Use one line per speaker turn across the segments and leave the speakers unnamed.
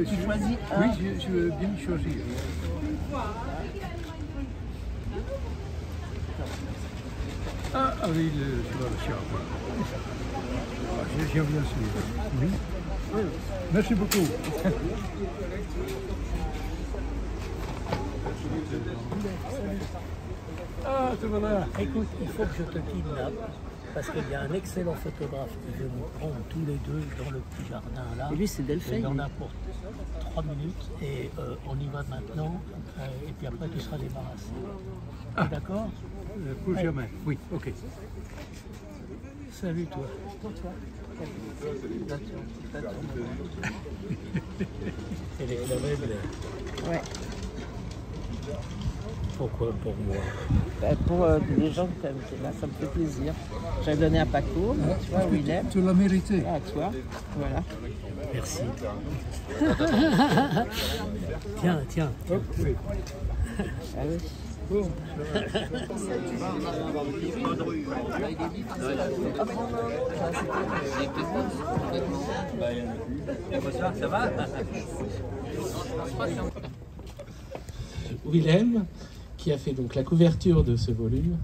Tu choisis un.
Oui, je veux bien choisir. Ah, oui, sur le charme. J'aime bien celui-là. Oui. Merci beaucoup. Ah, te voilà.
Écoute, il faut que je te kidnappe, parce qu'il y a un excellent photographe qui veut nous prendre tous les deux dans le petit jardin là.
Et lui, c'est Delphine.
Il en a pour 3 minutes et on y va maintenant, et puis après tu seras débarrassé.
Ah.
D'accord?
Pour jamais. Oui, ok.
Salut toi. Elle est la même.
Ouais.
Pourquoi pour moi?
Pour les gens que tu as invités là, ça me fait plaisir. J'avais donné à Paco, tu vois, Willem.
Tu l'as mérité.
À toi, voilà.
Merci. Tiens, tiens.
Hop, oui.
Ah oui.
Bon.
Ça va?
Willem, qui a fait donc la couverture de ce volume,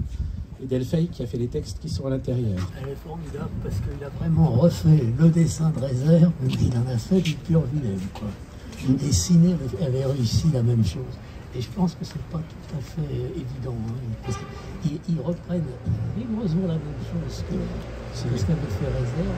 et Delphine qui a fait les textes qui sont à l'intérieur.
Elle est formidable parce qu'il a vraiment refait le dessin de réserve, mais il en a fait du pur Willem, quoi. Et Ciné avait réussi la même chose. Et je pense que c'est pas tout à fait évident, hein, parce qu'ils reprennent rigoureusement la même chose que ce qu'avait fait réserve.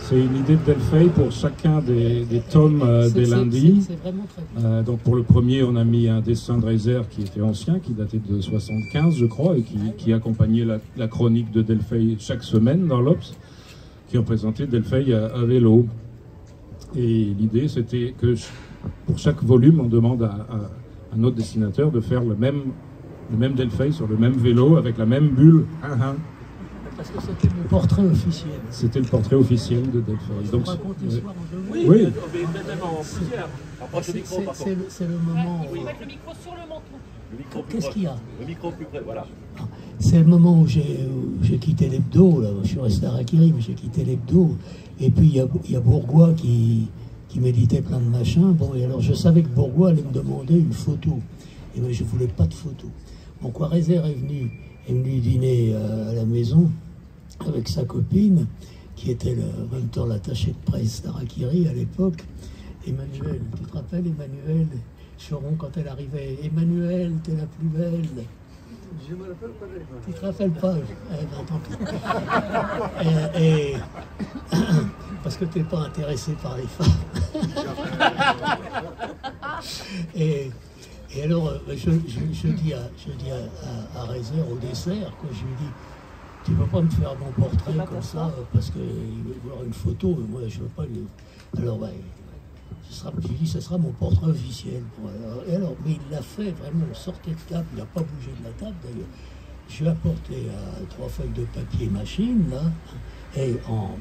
C'est une idée de Delphine pour chacun des tomes des lundis.
C'est vraiment très bien.
Donc pour le premier, on a mis un dessin de réserve qui était ancien, qui datait de 75, je crois, et qui accompagnait la chronique de Delphine chaque semaine dans l'Obs, qui représentait Delphine à vélo. Et l'idée, c'était que pour chaque volume, on demande à un autre dessinateur de faire le même Delphine sur le même vélo, avec la même bulle.
Parce que c'était le portrait officiel.
C'était le portrait officiel de Delphine. Donc,
oui,
oui.
C'est le moment.
Il faut mettre le micro sur le menton.
Qu'est-ce qu'il y a?
Le micro plus près, voilà.
C'est le moment où j'ai quitté l'hebdo, là. Je suis resté à Rakiri, mais j'ai quitté l'hebdo. Et puis il y a Bourgois qui méditait plein de machins. Bon, et alors je savais que Bourgois allait me demander une photo. Et moi je voulais pas de photo. Bon, quoi, Rézère est venu dîner à la maison avec sa copine, qui était en même temps l'attaché de presse d'Arakiri à l'époque. Emmanuel, tu te rappelles Emmanuel Choron quand elle arrivait? Emmanuel, t'es la plus belle.
Je me rappelle pas.
Tu te rappelles pas? Et parce que t'es pas intéressé par les femmes. et alors, je dis à Rézère au dessert, que je lui dis, tu ne peux pas me faire mon portrait comme ça, parce qu'il veut voir une photo, mais moi je ne veux pas lui... Alors, je lui dis, ce sera mon portrait officiel. Et alors, mais il l'a fait vraiment, on sortait de table, il n'a pas bougé de la table d'ailleurs. Je lui ai apporté 3 feuilles de papier machine, là, et en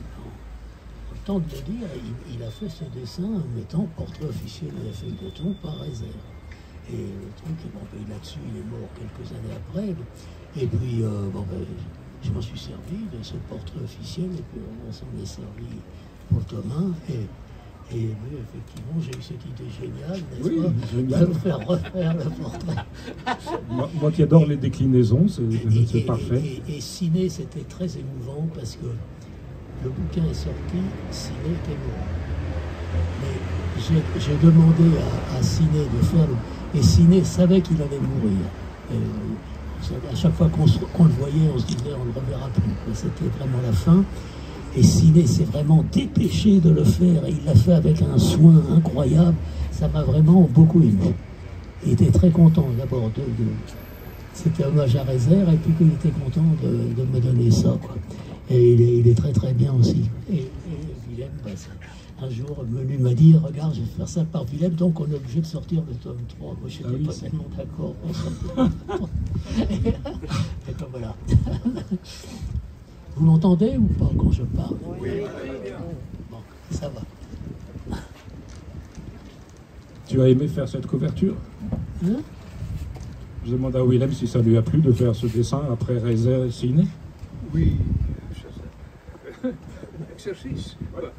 temps de le dire, il a fait ce dessin en mettant portrait officiel de la feuille de ton par Rézère. Et le truc, là-dessus, il est mort quelques années après. Et puis, je m'en suis servi de ce portrait officiel, et puis on s'en est servi pour Thomas. Et oui, effectivement, j'ai eu cette idée géniale, n'est-ce pas, de me faire refaire le portrait.
Moi qui adore les déclinaisons, c'est parfait.
Et Ciné, c'était très émouvant, parce que le bouquin est sorti, Ciné était mort. Mais j'ai demandé à Ciné de faire le... Et Ciné savait qu'il allait mourir. À chaque fois qu'on le voyait, on se disait on ne le reverra plus. C'était vraiment la fin. Et Ciné s'est vraiment dépêché de le faire. Et il l'a fait avec un soin incroyable. Ça m'a vraiment beaucoup ému. Il était très content d'abord c'était hommage à Rézère, et puis qu'il était content de me donner ça, quoi. Et il est très très bien aussi. Et Willem, un jour, Menu m'a dit, regarde, je vais faire ça par Willem, donc on est obligé de sortir le tome 3. Moi, je n'étais pas tellement d'accord pour ça. Et ben voilà. Vous m'entendez ou pas quand je parle? Oui. Bon, ça va.
Tu as aimé faire cette couverture?
Hein?
Je demande à Willem si ça lui a plu de faire ce dessin après Reiser et Cine.
Oui, exercice.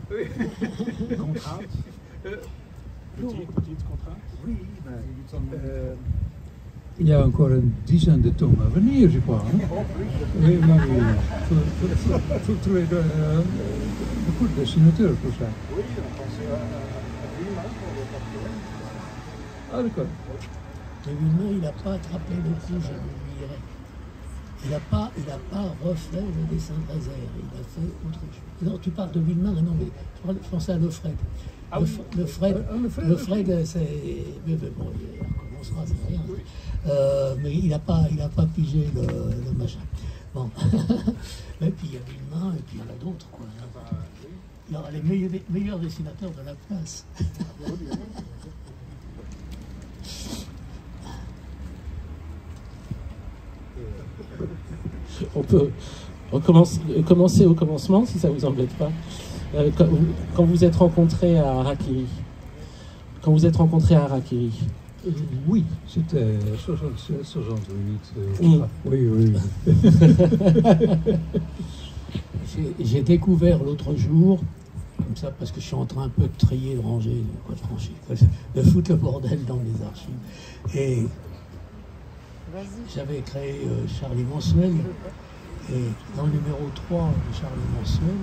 Oui.
Contrainte. Petite contrainte.
Oui, il y a encore une dizaine de tomes à venir, je crois. Hein? Oui, oui, oui. Il faut trouver beaucoup de dessinateurs pour ça.
Oui, on pensait à Villemin pour le papier.
Ah, d'accord.
Mais Villemin, il n'a pas attrapé le coup, je le dirais. Il n'a pas refait le dessin de Reiser, il a fait autre chose. Non, tu parles de Villemin, non, mais je pensais à Lefred. Lefred, c'est... Mais bon, il recommencera, c'est rien. Mais il n'a pas pigé le machin. Bon. Et puis il y a Villemin, et puis il y en a d'autres, quoi. Il y aura les meilleurs dessinateurs de la place.
On peut commencer au commencement, si ça ne vous embête pas. Quand vous êtes rencontrés à Harakiri.
Oui, c'était 67, 68. Oui.
J'ai découvert l'autre jour, comme ça, parce que je suis en train un peu de trier, de ranger, de foutre le bordel dans les archives. Et j'avais créé Charlie Mensuel, et dans le numéro 3 de Charlie Mensuel,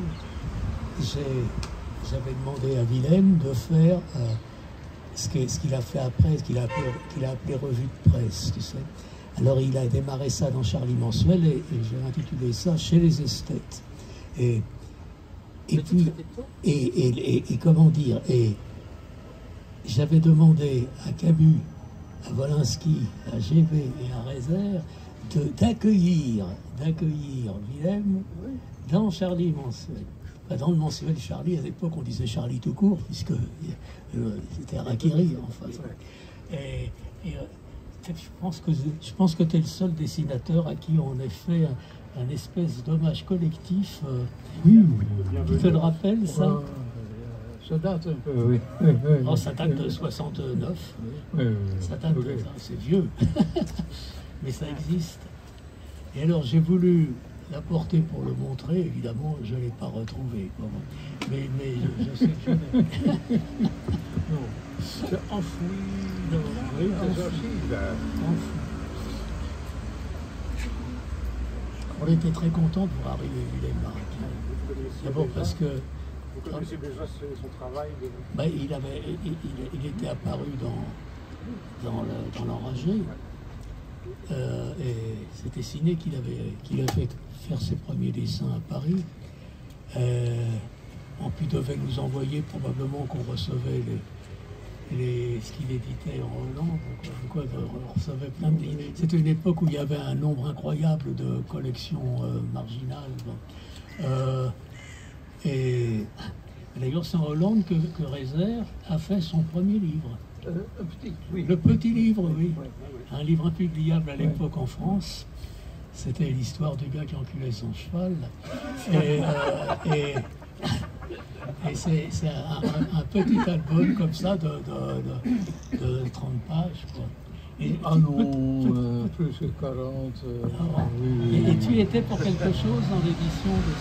j'avais demandé à Willem de faire ce qu'il a fait après, ce qu'il a appelé revue de presse, tu sais. Alors il a démarré ça dans Charlie Mensuel, et j'ai intitulé ça Chez les esthètes. Et puis, comment dire, et j'avais demandé à Camus, à Wolinski, à GV et à Reiser d'accueillir Willem dans Charlie Mensuel. Enfin, dans le mensuel Charlie, à l'époque on disait Charlie tout court, puisque c'était Harakiri en face. Et je pense que tu es le seul dessinateur à qui on ait fait un espèce d'hommage collectif.
Oui.
Tu te le rappelles, ça?
Ça date un peu, oui.
Oh, ça date de 69.
Oui.
Ça date de... C'est vieux. Mais ça existe. Et alors, j'ai voulu l'apporter pour le montrer. Évidemment, je ne l'ai pas retrouvé. Mais je sais que je l'ai.
Non, c'est enfoui dans les archives.
Enfoui. On était très contents de voir arriver Willem Harakiri. D'abord parce que...
Vous connaissez déjà son travail
il était apparu dans l'Enragé. Et c'était Ciné qui a fait faire ses premiers dessins à Paris. Puis devait nous envoyer probablement qu'on recevait ce qu'il éditait en Hollande. On recevait plein de livres. C'était une époque où il y avait un nombre incroyable de collections marginales. Et d'ailleurs, c'est en Hollande que Reiser a fait son premier livre. Le petit livre, oui. Un livre impubliable à l'époque en France. C'était l'histoire du gars qui enculait son cheval. Et c'est un petit album comme ça de 30 pages, quoi.
Plus que 40.
Oui. Et tu étais pour quelque chose dans l'édition de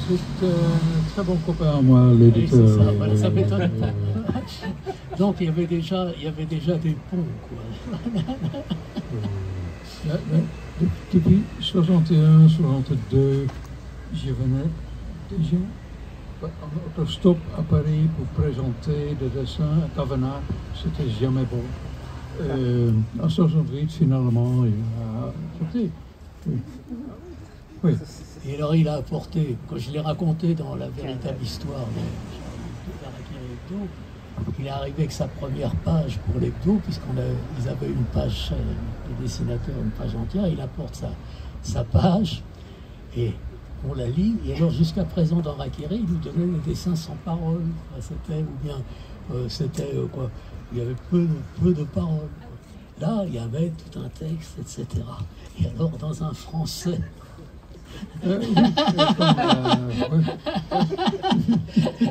ce...
C'est un très bon copain à moi, l'éditeur.
Oui, ça m'étonne pas. Donc il y avait déjà des ponts, quoi.
Depuis 61, 62, j'y venais déjà en autostop à Paris pour présenter des dessins à Tavenas. C'était jamais bon. En 68, finalement, il a accepté. Oui.
Et alors il a apporté, quand je l'ai raconté dans la véritable histoire de Harakiri Hebdo, il est arrivé avec sa première page pour l'hebdo, puisqu'ils avaient une page, le dessinateur, une page entière, il apporte sa page, et on la lit, et alors jusqu'à présent dans Harakiri, il nous donnait des dessins sans parole, quoi, il y avait peu de paroles. Là, il y avait tout un texte, etc. Et alors, dans un français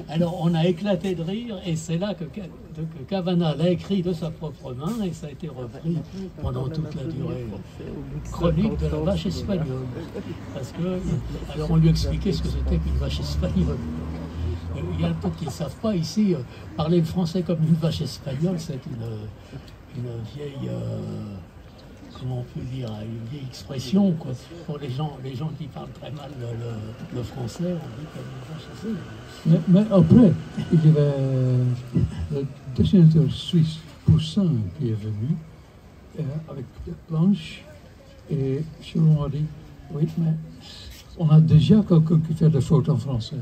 Alors on a éclaté de rire et c'est là que Kavanagh l'a écrit de sa propre main et ça a été repris pendant toute la durée chronique de la vache espagnole. Parce que, alors on lui expliquait ce que c'était qu'une vache espagnole. Il y a peut-être qui ne savent pas ici, parler le français comme une vache espagnole, c'est une vieille... comment on peut dire, une vieille expression, quoi. Pour les gens qui parlent très mal le français, on dit comme une vache espagnole.
Mais après, il y avait le dessinateur suisse Poussin qui est venu avec des planches et Chiron a dit oui, mais on a déjà quelqu'un qui fait des fautes en français.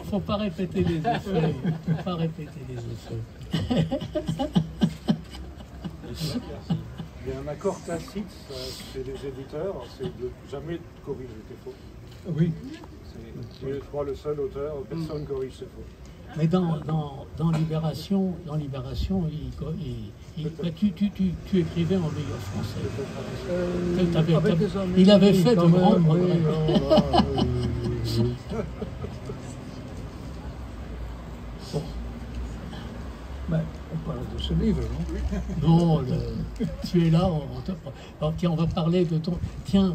Faut pas répéter les effets. Faut pas répéter les effets.
Il y a un accord tacite chez les éditeurs, c'est de jamais corriger tes fautes.
Oui.
Tu es, je crois, le seul auteur, personne ne corrige ses fautes.
Mais dans Libération, tu écrivais en meilleur français. Il avait fait de grands progrès.
Mais on parle de ce livre, non?
Non, tu es là, tiens, on va parler de ton... Tiens,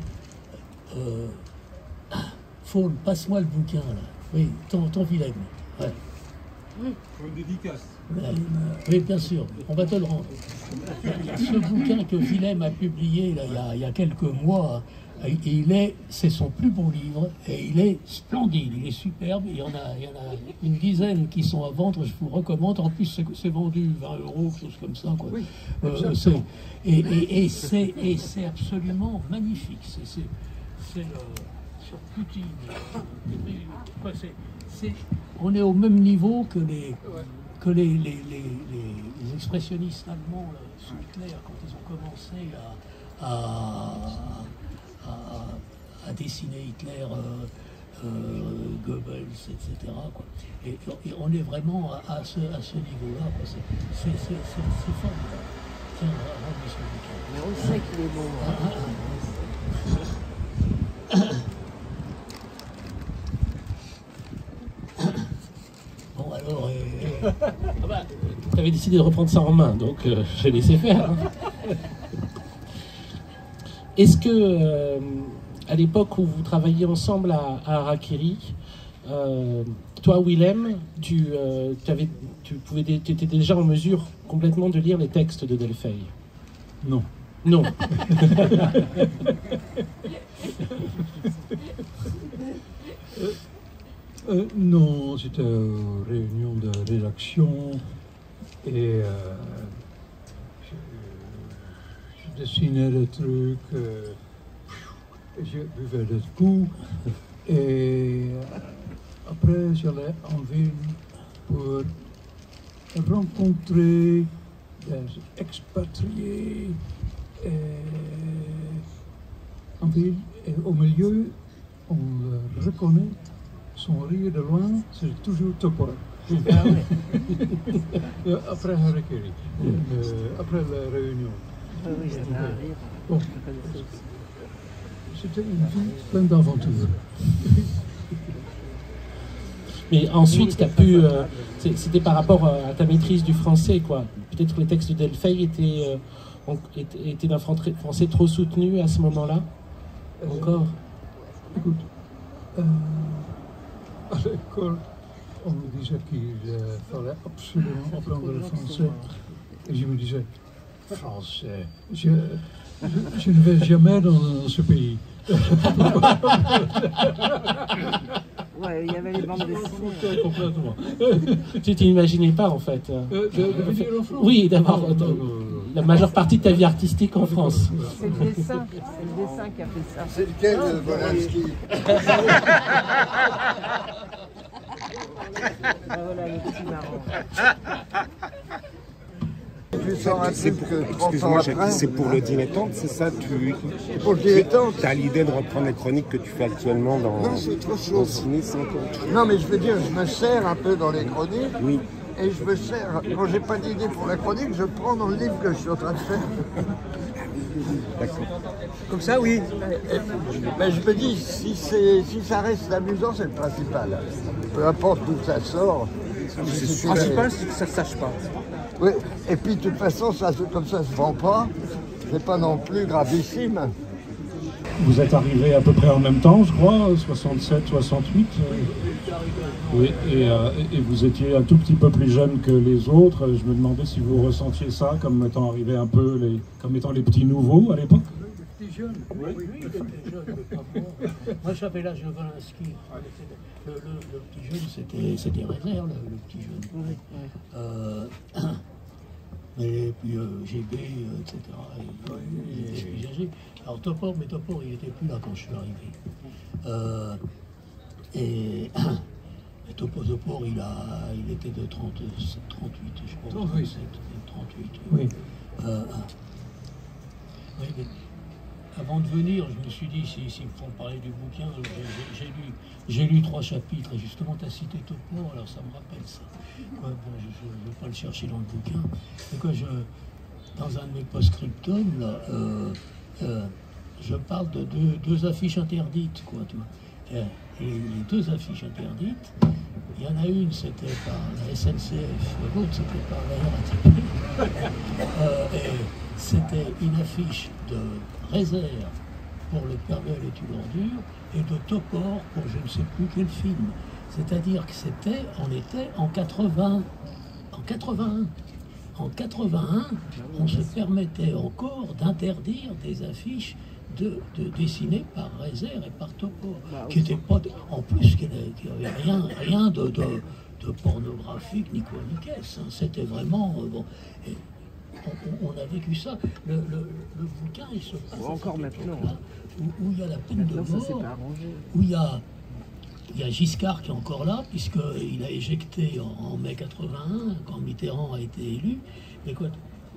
Faune, passe-moi le bouquin, là. Oui, ton Willem. Ouais.
Une dédicace.
Oui, bien sûr, on va te le rendre. Ce bouquin que Willem a publié là, il y a quelques mois, c'est son plus beau livre et il est splendide, il est superbe. Il y en a une dizaine qui sont à vendre, je vous recommande. En plus, c'est vendu 20 €, quelque chose comme ça, quoi. Oui, et c'est absolument magnifique. C'est sur Poutine. On est au même niveau que les expressionnistes allemands sous Hitler, quand ils ont commencé à dessiner Hitler, Goebbels, etc. Quoi. Et on est vraiment à ce niveau-là. C'est formidable. Tiens, rends-moi ce bouquin.
Mais on sait qu'il est bon.
Bon, alors...
tu avais décidé de reprendre ça en main, donc j'ai laissé faire. Hein. Est-ce que, à l'époque où vous travailliez ensemble à Harakiri, toi, Willem, tu étais déjà en mesure complètement de lire les textes de Delfeil?
Non.
Non.
Non, c'était une réunion de rédaction et je dessinais des trucs, je buvais des coups et après j'allais en ville pour rencontrer des expatriés en ville et au milieu on le reconnaît. Son rire de loin, c'est toujours Topora.
Ah ouais.
Après Harakiri, après la réunion.
Oui, il y en a un rire.
Bon. C'était une vie pleine d'aventures.
Mais ensuite, tu as pu... c'était par rapport à ta maîtrise du français, quoi. Peut-être que les textes de Delfeil étaient d'un français trop soutenu à ce moment-là. Encore.
Écoute, à l'école, on me disait qu'il fallait absolument apprendre le français. Et je me disais, français, je ne vais jamais dans ce pays.
Ouais, il y avait les bandes dessinées.
Complètement.
Tu t'imaginais pas, en fait.
De venir en France?
Oui, d'avoir la majeure partie de ta vie artistique en France.
C'est le dessin qui a fait ça.
C'est lequel, Volansky?
Voilà le petit marrant.
Tu sors un truc 30 ans après.
C'est pour le dilettante, c'est ça?
Pour le dilettante.
Tu as l'idée de reprendre les chroniques que tu fais actuellement dans
Non, c'est autre
le
chose.
ciné, c'est encore autre chose.
Non, mais je veux dire, je me sers un peu dans les chroniques.
Oui.
Et je me sers, quand j'ai pas d'idée pour la chronique, je prends dans le livre que je suis en train de faire.
Comme ça, oui.
Mais je me dis, si ça reste amusant, c'est le principal. Peu importe d'où ça sort.
Le principal, c'est que ça ne sache pas.
Oui, et puis de toute façon, comme ça se vend pas, c'est pas non plus gravissime.
Vous êtes arrivé à peu près en même temps, je crois, 67, 68. Oui, et vous étiez un tout petit peu plus jeune que les autres. Je me demandais si vous ressentiez ça comme étant arrivé un peu, comme étant les petits nouveaux à l'époque.
Les petits jeunes, oui, les petits jeunes, moi j'avais l'âge de Volinsky. Le petit jeune, c'était réserve, le petit jeune. Et puis GB, etc. Il était plus âgé. Alors Topor, mais Topor, il n'était plus là quand je suis arrivé. Et Topor, il était de 37, 38, je crois. 37, 38.
Oui.
Oui, mais avant de venir, je me suis dit, s'il faut parler du bouquin, j'ai lu 3 chapitres, et justement, tu as cité Topor, alors ça me rappelle ça. Quoi, bon, je ne vais pas le chercher dans le bouquin. Mais quoi, dans un de mes post-scriptum, là, je parle de deux affiches interdites, quoi, tu vois. Et les 2 affiches interdites, il y en a une, c'était par la SNCF, l'autre, c'était par la RATP. Et c'était une affiche de réserve pour le Père Noël est une ordure et de Topor pour je ne sais plus quel film. C'est-à-dire que on était en 80, en 81. En 81, on se permettait encore d'interdire des affiches dessinées par Rézère et par Topor, qui n'étaient pas, en plus, qui n'avait rien de pornographique ni quoi ni qu'est-ce. Hein. C'était vraiment bon. Et on a vécu ça. Le bouquin, il se passe
encore maintenant,
où il y a la peine de mort, où il y a Giscard qui est encore là, puisqu'il a éjecté en mai 81, quand Mitterrand a été élu. Mais quoi,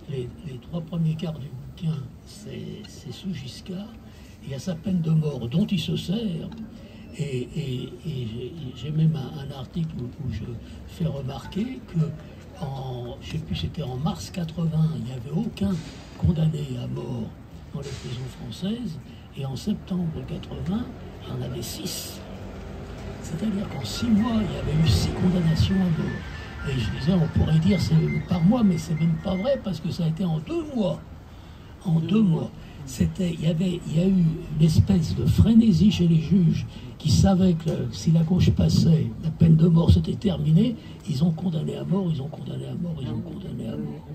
les 3 premiers quarts du bouquin, c'est sous Giscard. Il y a sa peine de mort dont il se sert. Et j'ai même un article où je fais remarquer que, je ne sais plus, c'était en mars 80, il n'y avait aucun condamné à mort dans les prisons françaises. Et en septembre 80, il y en avait 6. C'est-à-dire qu'en 6 mois, il y avait eu 6 condamnations à mort. Et je disais, on pourrait dire c'est par mois, mais c'est même pas vrai, parce que ça a été en 2 mois. En 2 mois. Il y a eu une espèce de frénésie chez les juges qui savaient que si la gauche passait, la peine de mort s'était terminée, ils ont condamné à mort, ils ont condamné à mort, ils ont condamné à mort.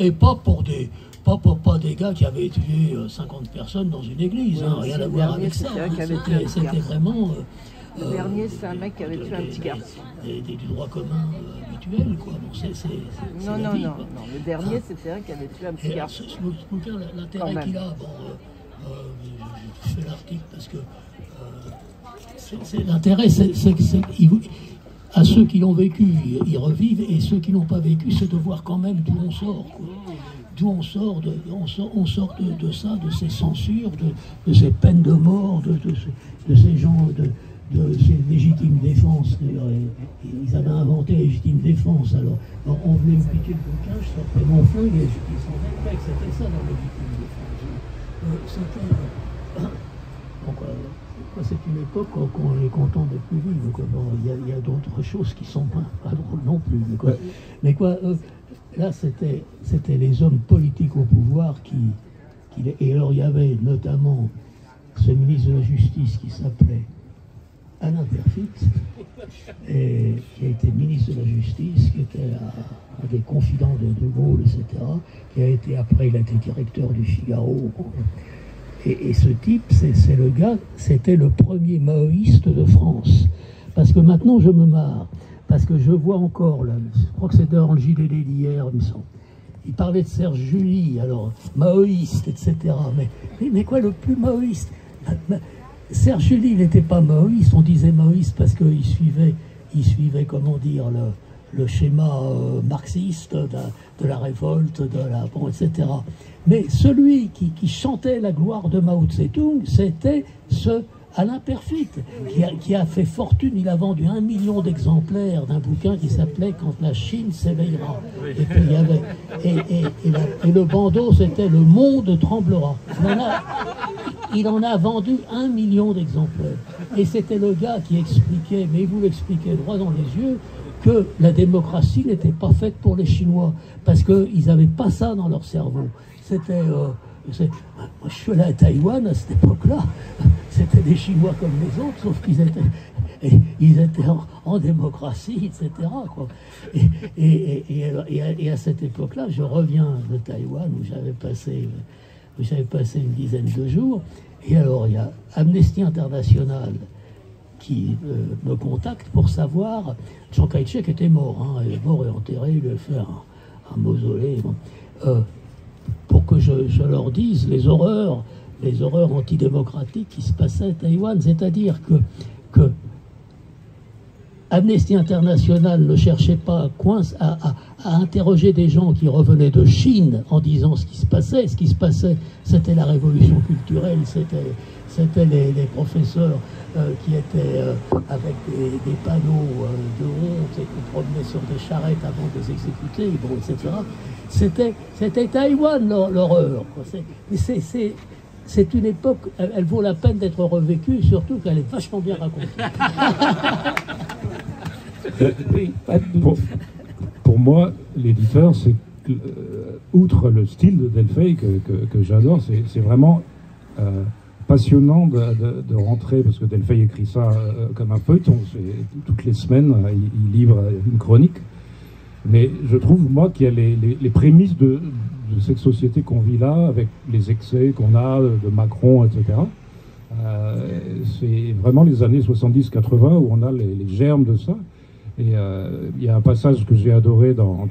Et pas pour des... Pas des gars qui avaient tué 50 personnes dans une église, hein, rien à voir avec ça. C'était vraiment...
le dernier, c'est un mec qui avait tué un petit garçon.
Du droit commun habituel, quoi. Bon,
non, le dernier, c'était un qui avait tué un petit garçon.
Ce bouquin, l'intérêt qu'il a, je fais l'article parce que l'intérêt, c'est à ceux qui l'ont vécu, ils revivent, et ceux qui l'ont pas vécu, c'est de voir quand même d'où on sort, quoi. D'où on sort de ça, de ces censures, de ces peines de mort, de ces gens, de ces légitimes défenses. Ils avaient inventé la légitime défense. Alors on voulait me piquer le bouquin, je sortais mon flingue et ils s'en rendaient que c'était ça la légitime défense. C'est une époque où on est content de plus vivre. Il y a d'autres choses qui sont pas drôles non plus. Mais là, c'était les hommes politiques au pouvoir et alors il y avait notamment ce ministre de la Justice qui s'appelait Alain Perfit, et qui a été ministre de la Justice, qui était un des confidents de Gaulle, etc., qui a été après, il a été directeur du Figaro. Et ce type, c'est le gars, c'était le premier maoïste de France. Parce que maintenant, je me marre. Parce que je vois encore, là, je crois que c'était dans le JDD d'hier, il me semble. Il parlait de Serge Julie, alors, maoïste, etc. Mais quoi, le plus maoïste? Serge Julie, il n'était pas maoïste, on disait maoïste parce qu'il suivait, comment dire, le schéma marxiste de la révolte, etc. Mais celui qui chantait la gloire de Mao Tse-tung, c'était ce Alain Perfit, qui a fait fortune. Il a vendu 1 million d'exemplaires d'un bouquin qui s'appelait « Quand la Chine s'éveillera ». Et puis il y avait et le bandeau, c'était « Le monde tremblera ». Il en a vendu 1 million d'exemplaires. Et c'était le gars qui expliquait, mais il vous l'expliquait droit dans les yeux, que la démocratie n'était pas faite pour les Chinois, parce qu'ils n'avaient pas ça dans leur cerveau. C'était... moi, je suis allé à Taïwan à cette époque-là, c'était des Chinois comme les autres, sauf qu'ils étaient en démocratie, etc. Quoi. Et à cette époque-là, je reviens de Taïwan, où j'avais passé une dizaine de jours, et alors il y a Amnesty International qui me contacte pour savoir. Chiang Kai-shek était mort, hein, il est mort et enterré, il lui a fait un mausolée. Bon. Pour que je leur dise les horreurs antidémocratiques qui se passaient à Taïwan, c'est-à-dire que Amnesty International ne cherchait pas à interroger des gens qui revenaient de Chine en disant ce qui se passait. Ce qui se passait, c'était la révolution culturelle, c'était les professeurs qui étaient avec des panneaux de honte et qui promenaient sur des charrettes avant de les exécuter, bon, etc. C'était Taïwan l'horreur. C'est une époque, elle vaut la peine d'être revécue, surtout qu'elle est vachement bien racontée.
Oui, pour moi, l'éditeur, c'est outre le style de Delfeil que j'adore, c'est vraiment passionnant de rentrer, parce que Delfeil écrit ça comme un feuilleton, toutes les semaines, il livre une chronique. Mais je trouve, moi, qu'il y a les prémices de cette société qu'on vit là, avec les excès qu'on a de Macron, etc. C'est vraiment les années 70-80 où on a les germes de ça. Et il y a un passage que j'ai adoré dans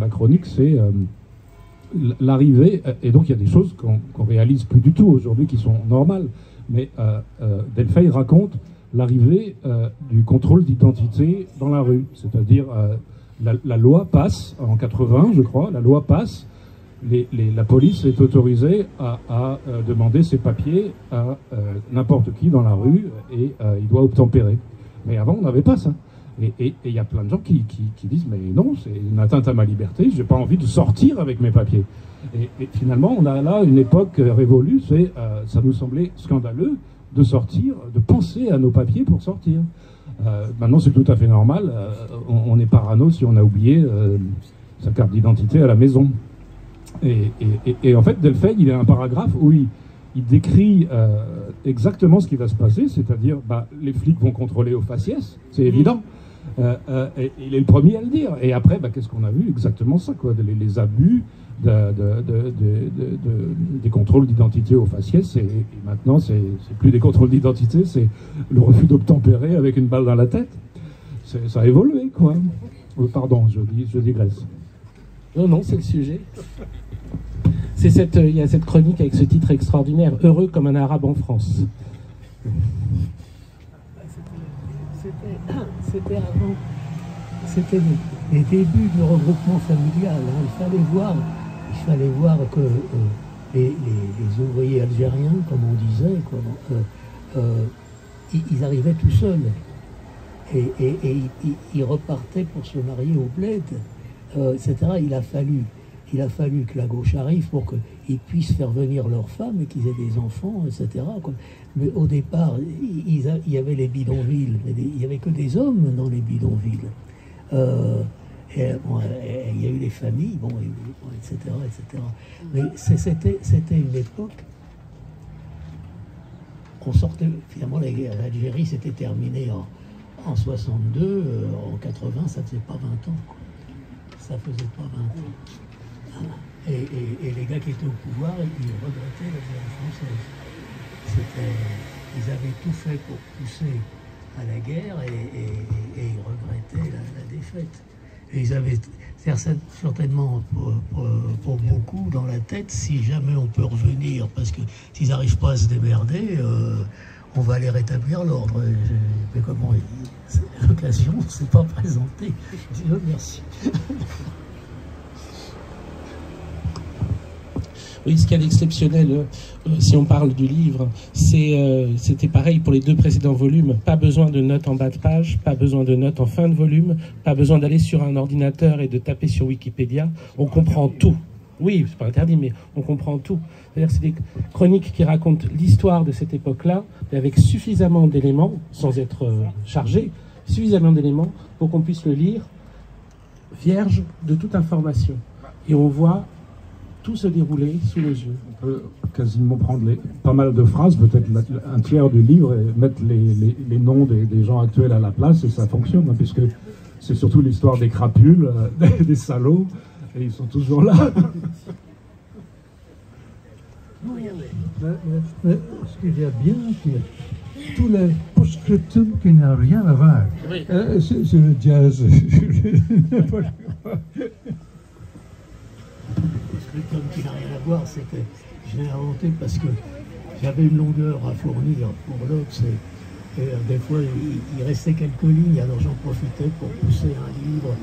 la chronique, c'est l'arrivée, et donc il y a des choses qu'on réalise plus du tout aujourd'hui qui sont normales, mais Delfeil raconte l'arrivée du contrôle d'identité dans la rue, c'est-à-dire la loi passe, en 80 je crois, la loi passe, la police est autorisée à demander ses papiers à n'importe qui dans la rue, et il doit obtempérer. Mais avant on n'avait pas ça. Et il y a plein de gens qui disent « mais non, c'est une atteinte à ma liberté, j'ai pas envie de sortir avec mes papiers ». Et finalement, on a là une époque révolue, ça nous semblait scandaleux de sortir, de penser à nos papiers pour sortir. Maintenant, c'est tout à fait normal, on est parano si on a oublié sa carte d'identité à la maison. Et en fait, Delfeil, il a un paragraphe où il décrit exactement ce qui va se passer, c'est-à-dire les flics vont contrôler au faciès, c'est évident. Et il est le premier à le dire. Et après, qu'est-ce qu'on a vu? Exactement ça, quoi. Les abus des contrôles d'identité au faciès. Et maintenant, c'est plus des contrôles d'identité, c'est le refus d'obtempérer avec une balle dans la tête. Ça a évolué, quoi. Pardon, je digresse.
Non, c'est le sujet. Il y a cette chronique avec ce titre extraordinaire, « Heureux comme un arabe en France ».
C'était les débuts du regroupement familial. Hein. Il fallait voir que les ouvriers algériens, comme on disait, ils arrivaient tout seuls. Et ils repartaient pour se marier au bled, etc. Il a fallu que la gauche arrive pour qu'ils puissent faire venir leurs femmes et qu'ils aient des enfants, etc. Mais au départ, il y avait les bidonvilles, il n'y avait que des hommes dans les bidonvilles. Il y a eu les familles, etc., etc. Mais c'était une époque. On sortait, finalement, l'Algérie s'était terminée en 62, en 80, ça ne faisait pas 20 ans. Quoi. Ça ne faisait pas 20 ans. Et les gars qui étaient au pouvoir, ils regrettaient l'Algérie française. Ils avaient tout fait pour pousser à la guerre et ils regrettaient la défaite. Et ils avaient certainement pour beaucoup dans la tête, si jamais on peut revenir, parce que s'ils n'arrivent pas à se démerder, on va aller rétablir l'ordre. Mais comment l'occasion ne s'est pas présentée. Dieu merci.
Oui, ce qu'il y a d'exceptionnel, si on parle du livre, c'était pareil pour les 2 précédents volumes. Pas besoin de notes en bas de page, pas besoin de notes en fin de volume, pas besoin d'aller sur un ordinateur et de taper sur Wikipédia. On comprend tout. Oui, c'est pas interdit, mais on comprend tout. C'est-à-dire que c'est des chroniques qui racontent l'histoire de cette époque-là, mais avec suffisamment d'éléments, sans être chargé, suffisamment d'éléments pour qu'on puisse le lire vierge de toute information. Et on voit tout se dérouler sous nos yeux.
On peut quasiment prendre pas mal de phrases, peut-être un tiers du livre, et mettre les noms des gens actuels à la place, et ça fonctionne, hein, puisque c'est surtout l'histoire des crapules, des salauds, et ils sont toujours là.
Mais ce qu'il y a bien, c'est tous les post-scriptum qui n'ont rien à voir.
Oui.
Sur le jazz, n'importe quoi.
Post-scriptum qui n'a rien à voir, c'était, je l'ai inventé parce que j'avais une longueur à fournir pour l'Obs et des fois il restait quelques lignes, alors j'en profitais pour pousser un livre,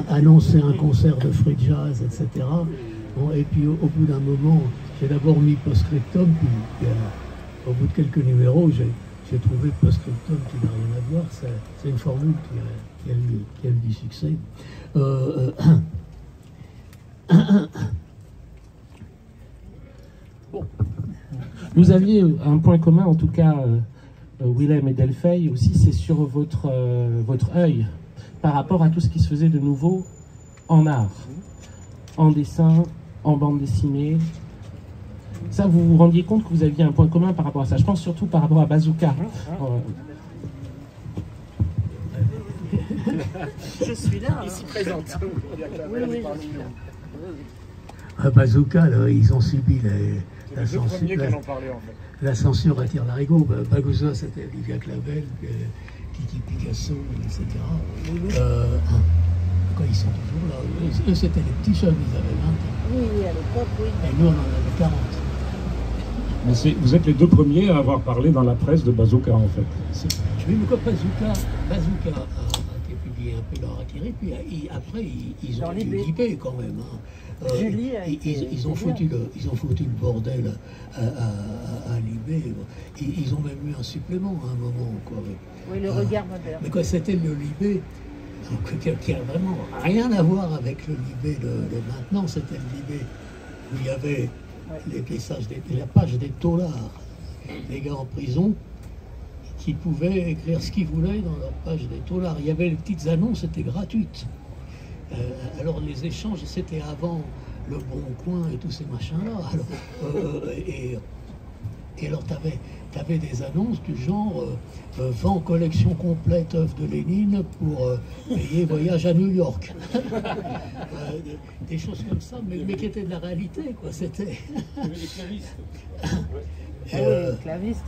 annoncer un concert de free jazz, etc. Bon, et puis au bout d'un moment, j'ai d'abord mis post-scriptum, puis au bout de quelques numéros, j'ai trouvé post-scriptum qui n'a rien à voir. C'est une formule qui a eu du succès.
Bon. Vous aviez un point commun, en tout cas, Willem et Delfeil aussi, c'est sur votre œil par rapport à tout ce qui se faisait de nouveau en art, en dessin, en bande dessinée. Ça, vous vous rendiez compte que vous aviez un point commun par rapport à ça. Je pense surtout par rapport à Bazooka.
Je suis là.
Ici présente.
Oui, oui, je suis là.
À Bazooka, là, ils ont subi la
C'est les 2
censure.
premiers que j'en parlais en fait.
La censure à tire-larigot. Bagouza, c'était Olivia Clavel, Titi Picasso, etc. Quand ils sont toujours là. Eux, c'était les petits jeunes, ils avaient 20 ans.
Oui, oui, à l'époque, oui.
Et nous, on en avait 40.
Mais vous êtes les 2 premiers à avoir parlé dans la presse de Bazooka, en fait.
Je vais me quoi Bazooka a été publié un peu dans Harakiri, puis après, ils ont eu Libé quand même. Hein.
Julie a été
ils ont foutu le bordel à Libé. Ils ont même eu un supplément à un moment. Quoi.
Oui, le regard moderne.
Mais quoi, c'était le Libé, qui a vraiment rien à voir avec le Libé de maintenant. C'était le Libé où il y avait la page des taulards, les gars en prison, qui pouvaient écrire ce qu'ils voulaient dans leur page des taulards. Il y avait les petites annonces, c'était gratuite. Alors les échanges, c'était avant le Bon Coin et tous ces machins-là. Et alors tu avais des annonces du genre vend collection complète œuvre de Lénine pour payer voyage à New York. Des choses comme ça, mais qui étaient de la réalité, quoi. C'était.
Les clavistes.
Claviste.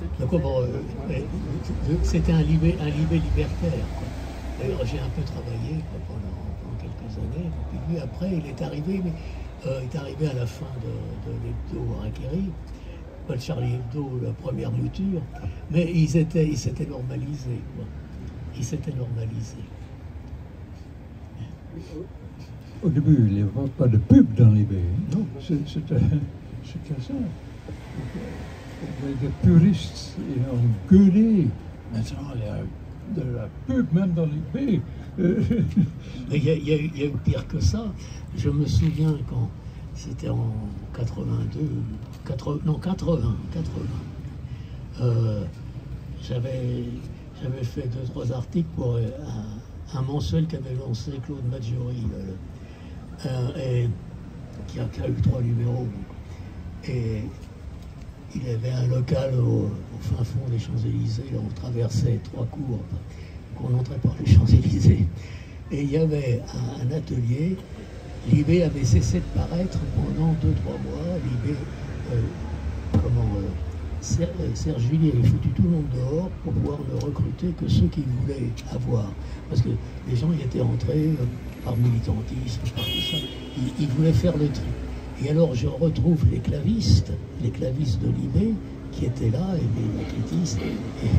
C'était un libé libertaire. D'ailleurs, j'ai un peu travaillé quoi, pendant quelques années. Et puis après, il est arrivé à la fin de l'hebdo Harakiri. Pas le Charlie Hebdo, la première mouture, mais ils s'étaient normalisés, quoi. Ils s'étaient normalisés.
Au début, il n'y avait pas de pub dans les baies. Non, c'était ça. Les puristes, ils ont gueulé. Maintenant, il y a de la pub même dans les baies.
Mais il y a eu pire que ça. Je me souviens quand c'était en 80. J'avais fait 2-3 articles pour un mensuel qu'avait lancé Claude Maggiori, et qui a eu 3 numéros. Et il avait un local au fin fond des Champs-Élysées, là on traversait 3 cours, qu'on entrait par les Champs-Élysées. Et il y avait un atelier. Libé avait cessé de paraître pendant 2-3 mois. Libé, Serge Villiers avait foutu tout le monde dehors pour pouvoir ne recruter que ceux qu'il voulait avoir. Parce que les gens y étaient entrés par militantisme, par tout ça. Ils voulaient faire le tri. Et alors je retrouve les clavistes de Libé qui étaient là, et les maquettistes. Et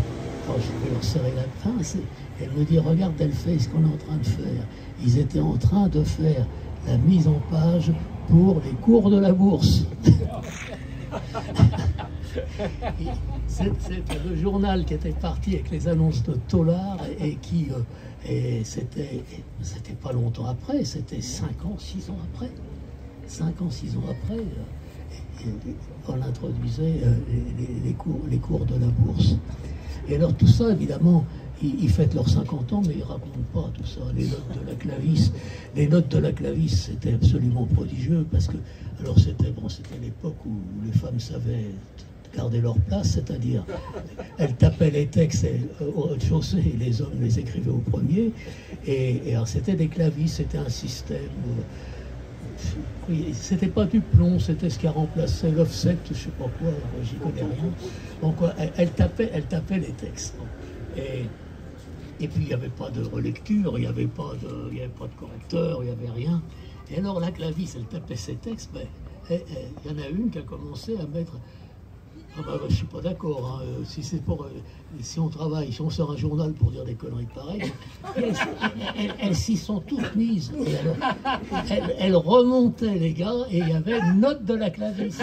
alors je vais leur serrer la pince. Et elle me dit, regarde, elle fait ce qu'on est en train de faire. Ils étaient en train de faire la mise en page pour les cours de la bourse. C'était le journal qui était parti avec les annonces de Tollard et qui, c'était pas longtemps après, c'était 5 ans, 6 ans après. 5 ans, 6 ans après, on introduisait les cours de la bourse. Et alors tout ça, évidemment, ils fêtent leurs 50 ans, mais ils ne racontent pas tout ça. Les notes de la Clavis, c'était absolument prodigieux, parce que, alors c'était l'époque où les femmes savaient garder leur place, c'est-à-dire elles tapaient les textes au rez-de-chaussée et les hommes les écrivaient au premier. Et alors c'était des Clavis, c'était un système... c'était pas du plomb, c'était ce qui a remplacé l'offset, je sais pas quoi, j'y connais rien. Donc elle tapait les textes. Et puis il n'y avait pas de relecture, il n'y avait pas de correcteur, il n'y avait rien. Et alors la Clavis, elle tapait ses textes, mais il y en a une qui a commencé à mettre... Ah bah, je suis pas d'accord, hein. Si on travaille, si on sort un journal pour dire des conneries pareilles, elles s'y sont toutes mises. Et alors, elles remontaient les gars et il y avait une note de la Clavis.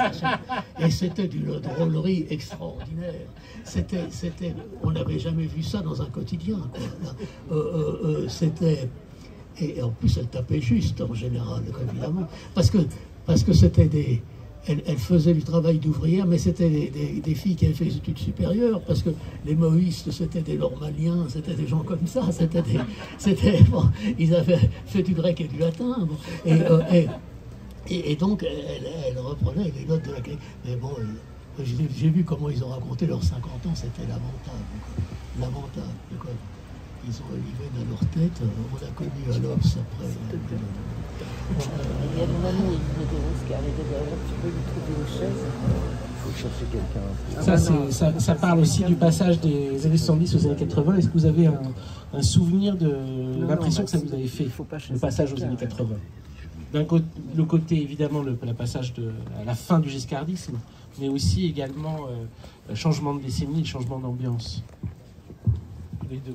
Et c'était d'une drôlerie extraordinaire. On n'avait jamais vu ça dans un quotidien, quoi. Et en plus, elle tapait juste en général, évidemment, parce que c'était des... Elle faisait du travail d'ouvrière, mais c'était des filles qui avaient fait des études supérieures, parce que les maoïstes, c'était des normaliens, c'était des gens comme ça, bon, ils avaient fait du grec et du latin. Bon, et donc, elle reprenait les notes de la... Mais bon, j'ai vu comment ils ont raconté leurs 50 ans, c'était lamentable. Ils ont élevé dans leur tête, on a connu à l'Obs après.
Il y a mon ami Médéris qui est arrivé derrière, tu peux lui trouver une chaise. Il faut chercher quelqu'un.
Ça parle aussi du passage des années 70 aux années 80. Est-ce que vous avez un souvenir de l'impression que ça vous avait fait, le passage aux années 80? Le côté, évidemment, le passage à la fin du giscardisme, mais aussi également le changement de décennie, le changement d'ambiance. Les deux.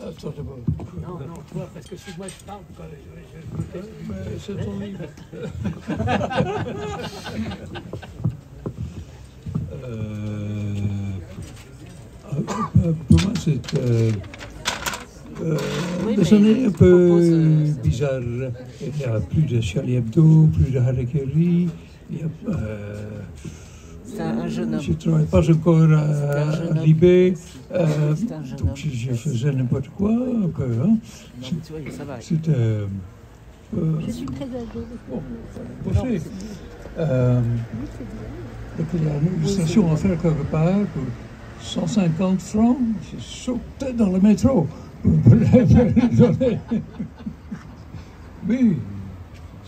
Attends, non, toi, parce que si moi je parle, c'est ton livre.
Pour moi, c'est des années un peu bizarres. Il n'y a plus de Charlie Hebdo, plus de Harakiri.
C'est un jeune homme.
Je ne travaille pas encore à Libé, donc je faisais n'importe quoi un peu. Hein. C'était...
je suis très âgée.
Parfait. Il y a une station à faire quelque part pour 150 francs. Je sautais dans le métro pour les donner. Oui,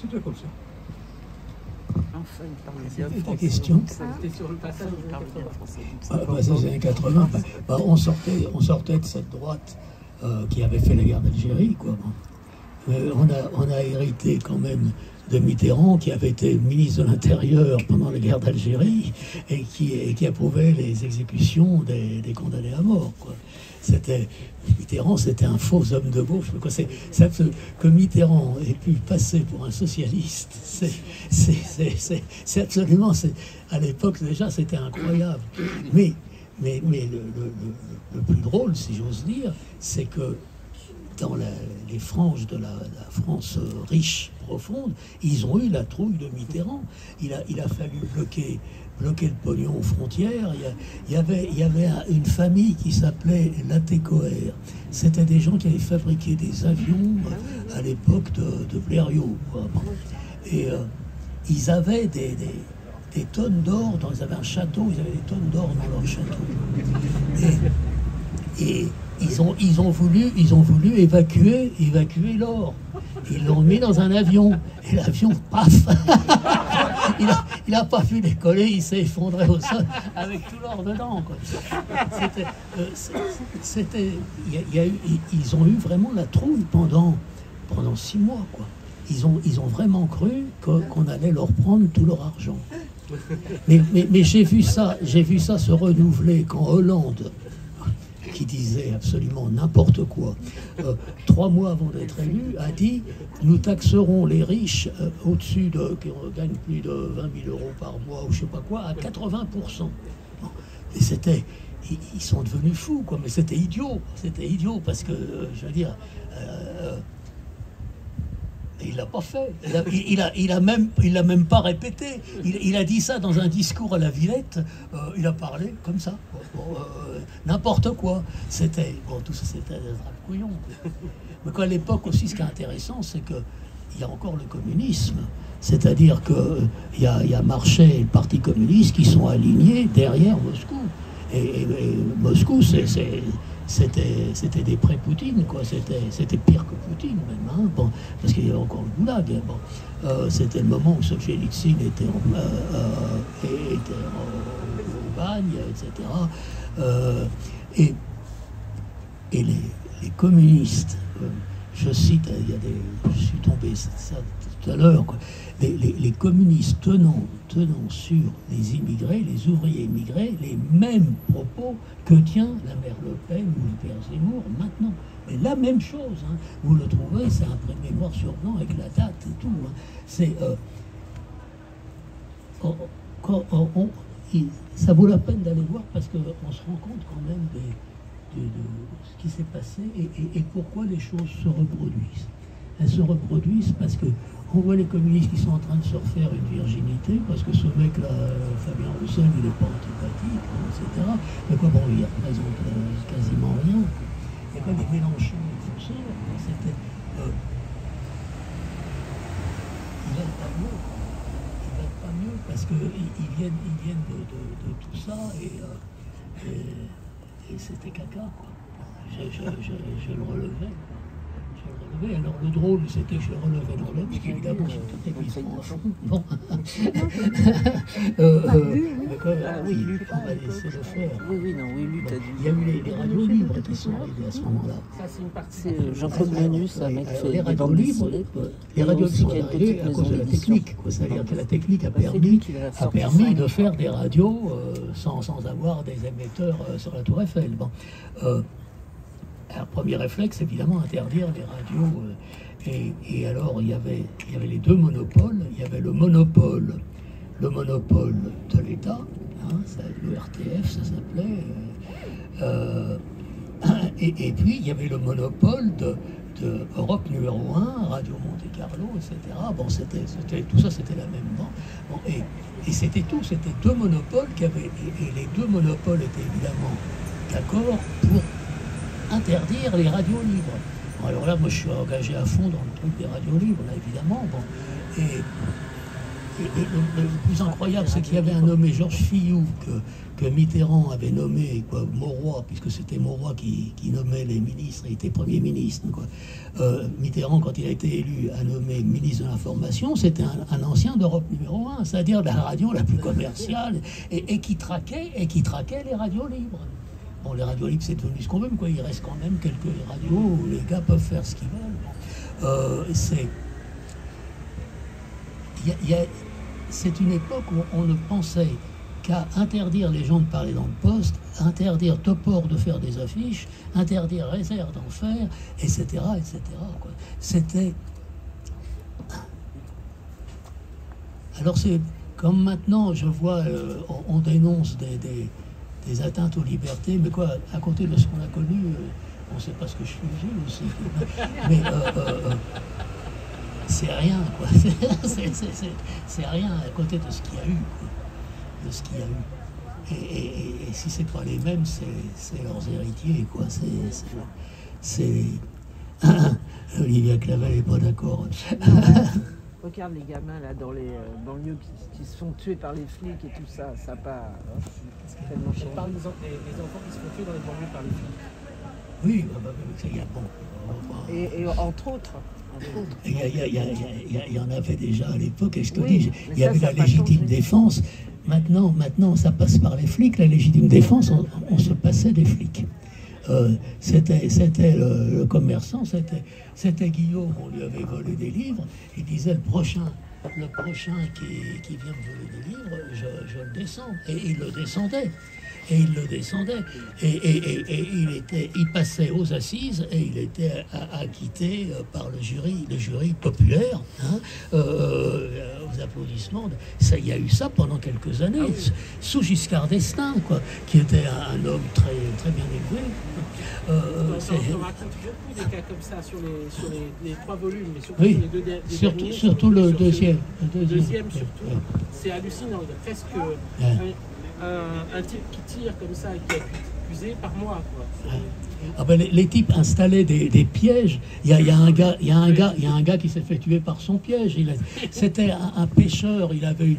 c'était comme ça.
Enfin, il parle bien
français.
Ta
question.
C'était sur le passage, il parle bien français.
C'est les années 80. On sortait de cette droite qui avait fait la guerre d'Algérie, quoi. On a hérité quand même de Mitterrand, qui avait été ministre de l'Intérieur pendant la guerre d'Algérie et qui approuvait les exécutions des condamnés à mort, quoi. Mitterrand, c'était un faux homme de gauche. Que Mitterrand ait pu passer pour un socialiste, c'est absolument... À l'époque, déjà, c'était incroyable. Mais le plus drôle, si j'ose dire, c'est que dans les franges de la France riche, profonde, ils ont eu la trouille de Mitterrand. Il a fallu bloquer le pognon aux frontières. Il y avait une famille qui s'appelait Latécoère. C'était des gens qui avaient fabriqué des avions à l'époque de Blériot. Et ils avaient des tonnes d'or, ils avaient un château, ils avaient des tonnes d'or dans leur château. Et ils ont voulu évacuer l'or. Ils l'ont mis dans un avion. Et l'avion, paf Il n'a pas pu décoller, il s'est effondré au sol avec tout l'or dedans, quoi. Ils ont eu vraiment la trouille pendant 6 mois, quoi. Ils ont vraiment cru qu'on allait leur prendre tout leur argent. Mais j'ai vu ça se renouveler quand Hollande qui disait absolument n'importe quoi, 3 mois avant d'être élu, a dit « Nous taxerons les riches au-dessus de, qui gagnent plus de 20 000 euros par mois ou je sais pas quoi, à 80%. » Et c'était... Ils sont devenus fous, quoi, mais c'était idiot parce que, je veux dire, il l'a pas fait, il a même pas répété, il a dit ça dans un discours à la Villette, il a parlé comme ça, n'importe quoi, c'était, bon, tout ça c'était un couillon. Mais quoi, à l'époque aussi, ce qui est intéressant, c'est que il y a encore le communisme, c'est-à-dire qu'il y a Marchais et le Parti communiste qui sont alignés derrière Moscou. Et Moscou, c'était des pré-Poutine, quoi. C'était pire que Poutine, même. Hein. Bon, parce qu'il y avait encore le goulag. Hein. Bon. C'était le moment où Solzhenitsyn était au bagne, etc. Et les communistes, je cite, je suis tombé ça tout à l'heure, les communistes tenant sur les immigrés, les ouvriers immigrés, les mêmes propos que tient la mère Le Pen ou le père Zemmour maintenant. Mais la même chose, hein. Vous le trouvez, c'est imprimé noir sur blanc avec la date et tout. Hein. C'est ça vaut la peine d'aller voir parce qu'on se rend compte quand même de ce qui s'est passé et pourquoi les choses se reproduisent. Elles se reproduisent parce que on voit les communistes qui sont en train de se refaire une virginité, parce que ce mec-là, Fabien Roussel, il n'est pas antipathique, etc. Mais quoi, bon, il représente quasiment rien. Et quoi, les Mélenchon et tout ça, c'était... ils n'aiment pas mieux. Ils n'aiment pas mieux, parce qu'ils viennent de tout ça, et c'était caca, quoi. Je le relevais. Alors le drôle, c'était que je le relevais dans l'homme, parce qu'évidemment, sur toutes les pistes franches. Bon. Oui, Luc, on va laisser le faire.
Oui, non, oui, Luc a dit.
Il y a eu les radios libres qui sont arrivées à ce moment-là.
Ça, c'est une partie. Jean-Claude Menus, un mec fait
les radios libres. Les radios libres sont arrivées à cause de la technique. C'est-à-dire que la technique a permis de faire des radios sans avoir des émetteurs sur la Tour Eiffel. Bon. Alors, premier réflexe, évidemment, interdire les radios. Et alors, il y avait les deux monopoles. Il y avait le monopole de l'État, hein, le RTF, ça s'appelait. Et puis, il y avait le monopole de Europe numéro 1, Radio Monte Carlo, etc. Bon, tout ça, c'était la même bande. Bon, et c'était tout. C'était deux monopoles qui avaient... Et les deux monopoles étaient évidemment d'accord pour interdire les radios libres. Bon, alors là, moi, je suis engagé à fond dans le truc des radios libres, là, évidemment. Bon. Et le plus incroyable, c'est qu'il y avait un nommé Georges Fillou que Mitterrand avait nommé Mauroy, puisque c'était Mauroy qui nommait les ministres, il était Premier ministre. Quoi. Mitterrand, quand il a été élu, a nommé ministre de l'Information, c'était un ancien d'Europe numéro 1, c'est-à-dire la radio la plus commerciale, et qui traquait les radios libres. Bon, les radios libres, c'est devenu ce qu'on veut, mais quoi, il reste quand même quelques radios où les gars peuvent faire ce qu'ils veulent. C'est une époque où on ne pensait qu'à interdire les gens de parler dans le poste, interdire Topor de faire des affiches, interdire Réserve d'en faire, etc., etc. C'était... Alors c'est comme maintenant, je vois, on dénonce des atteintes aux libertés, mais quoi, à côté de ce qu'on a connu, on ne sait pas ce que je suis aussi. Mais c'est rien, quoi. C'est rien à côté de ce qu'il y a eu, quoi. De ce qu'il y a eu. Et si c'est pas les mêmes, c'est leurs héritiers, quoi. C'est Olivia Clavel n'est pas d'accord.
Regarde les gamins là dans les banlieues qui se font tuer par les flics et tout ça, ça part. Tellement cher.
Par exemple, les enfants qui se font tuer dans les banlieues par les flics.
Oui, ça y a bon.
Et entre autres.
Il y en avait déjà à l'époque, et je te dis, il y avait la légitime défense. Maintenant, ça passe par les flics. La légitime défense, on se passait des flics. C'était le commerçant, c'était Guillaume, on lui avait volé des livres, il disait le prochain le prochain qui vient me voler des livres, je le descends. Et il le descendait. Et il le descendait. Et il passait aux assises et il était acquitté par le jury populaire, hein, aux applaudissements. Ça, il y a eu ça pendant quelques années, sous Giscard d'Estaing, quoi, qui était un homme très, très bien élevé.
On raconte beaucoup des cas comme ça sur les 3 volumes, mais surtout
oui,
les 2 derniers.
Surtout le deuxième.
Le deuxième, surtout. Ouais. C'est hallucinant. Il y a presque un type qui tire comme ça et qui est accusé par mois, quoi.
Ah ben les types installaient des pièges. Il y a un gars qui s'est fait tuer par son piège. C'était un pêcheur. Il avait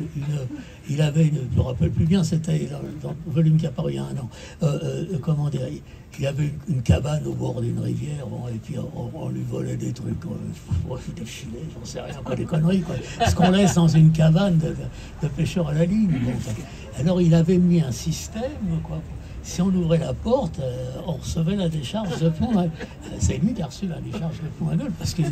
je me rappelle plus bien. C'était dans le volume qui a paru il y a un an. Comment dire, il avait une cabane au bord d'une rivière. Bon, et puis on lui volait des trucs. Il défilait, j'en sais rien, quoi, des conneries, quoi. Ce qu'on laisse dans une cabane de pêcheurs à la ligne. Bon, alors il avait mis un système, quoi. Si on ouvrait la porte, on recevait la décharge de plomb. C'est lui qui a reçu la décharge de plomb à gueule, parce qu'il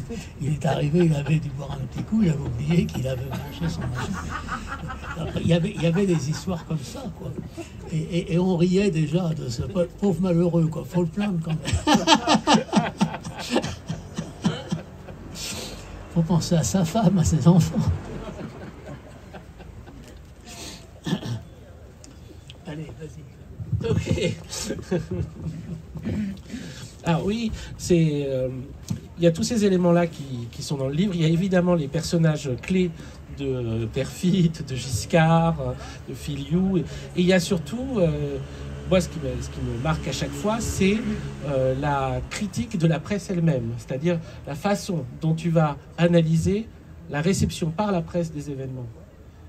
est arrivé, il avait dû boire un petit coup, il avait oublié qu'il avait mangé son machin. Il y avait des histoires comme ça, quoi. Et on riait déjà de ce pauvre malheureux, quoi. Faut le plaindre quand même. Faut penser à sa femme, à ses enfants. Allez, vas-y.
Ok. Alors oui, il y a tous ces éléments-là qui sont dans le livre. Il y a évidemment les personnages clés de Perfit, de Giscard, de Filiou. Et il y a surtout, moi ce qui me marque à chaque fois, c'est la critique de la presse elle-même. C'est-à-dire la façon dont tu vas analyser la réception par la presse des événements.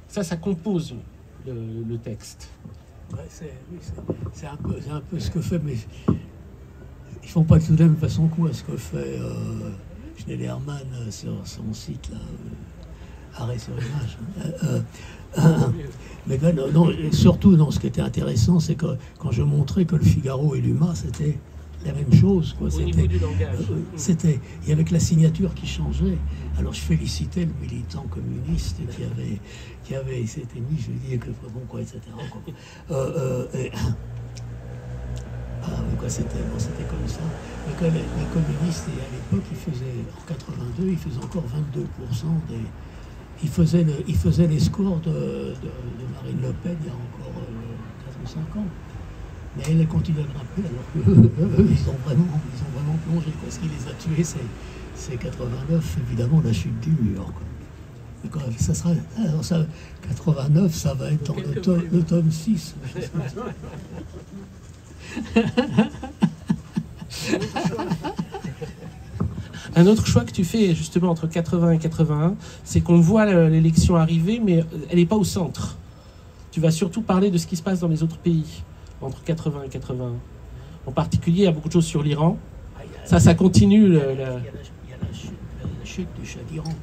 Ça compose le texte.
Ouais, c'est un peu ce que fait, mais ils font pas tout de la même façon que moi, ce que fait Schneiderman sur son site, là, Arrêt sur image. Mais ben, non, surtout, non, ce qui était intéressant, c'est que quand je montrais que le Figaro et l'Huma, c'était la même chose, quoi.
Au niveau du langage.
Il y avait que la signature qui changeait. Alors je félicitais le militant communiste qui avait s'était mis, je lui dis que bon, quoi, etc. Quoi. C'était comme ça. Mais quand les communistes, à l'époque, ils faisaient, en 82, ils faisaient encore 22% des... Ils faisaient les scores de Marine Le Pen il y a encore 4 ou 5 ans. Mais elle continue à grimper, alors que ils ont vraiment plongé, quoi. Ce qui les a tués, c'est 89, évidemment, la chute du mur, quoi. Mais quand même, ça sera... Alors ça, 89, ça va être dans le tome 6.
Un autre choix que tu fais justement entre 80 et 81, c'est qu'on voit l'élection arriver, mais elle n'est pas au centre. Tu vas surtout parler de ce qui se passe dans les autres pays, entre 80 et 81. En particulier, il y a beaucoup de choses sur l'Iran. Ça continue. Il y a la
chute du Shah d'Iran.